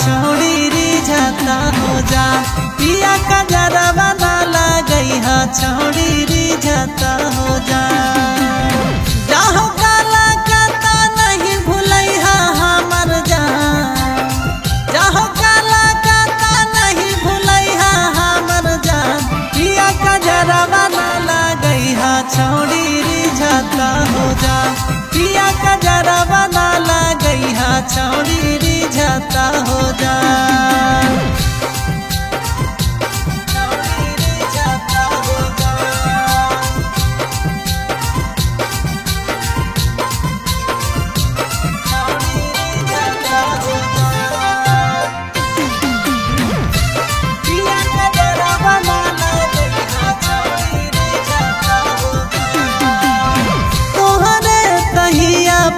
छोड़ी रिझता हो जा पिया का जरा बना लगई हा छोड़ी रिझता हो जा जाहो काला काता नहीं भूलई हा हमर जान जाहो काला काता नहीं भूलई हा हमर जान पिया का जरा बना लगई हा छोड़ी रिझता हो जा पिया का जरा बना लगई हा छोड़ी रिझता हो जा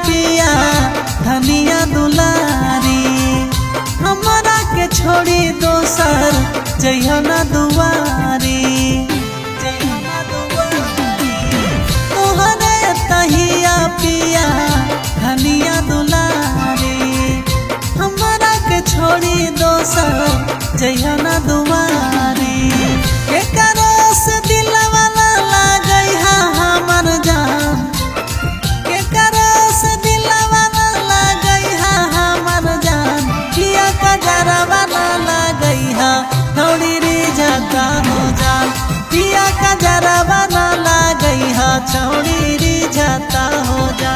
पिया धनिया दुलारी हमारा के छोड़ी दोसर जइहो ना दुआरी तोहरे तहिया पिया धनिया दुलारी हमारा के छोड़ी दोसर जइहो ना दुआरी के करो से दिलवा ना लगई हा हमर जान थोड़ी रिझता हो जा पिया का जरा बना लगई हा छोड़ी रिझता हो जा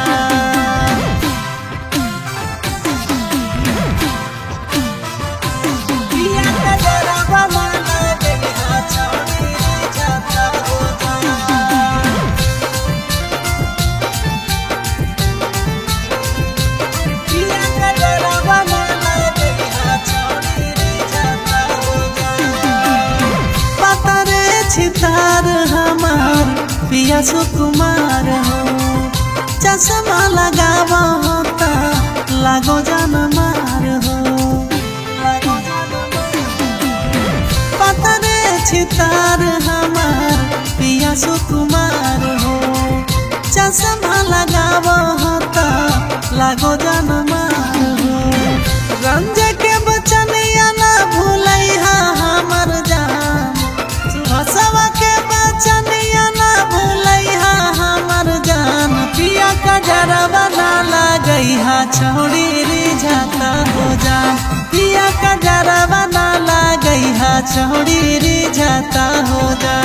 पिया का जरा बना लगई हा छोड़ी रिझता हो जा पिया का जरा बना लगई हा छोड़ी छितार हमार पिया सुकुमार हो चश्मा लगावा होता लागो जान मार हो पतरे छितार हमार पिया सुकुमार हो चश्मा लगावा होता लागो जान मार हो रंज के बचनिया ना भूलई हा हमर जान हसवा के बचनिया ना भूलई हा हमर जान पिया का जरा बना लगई हा छोड़ी रिझता हो जा पिया का जरा बना लगई हा छोड़ी रिझता हो जा।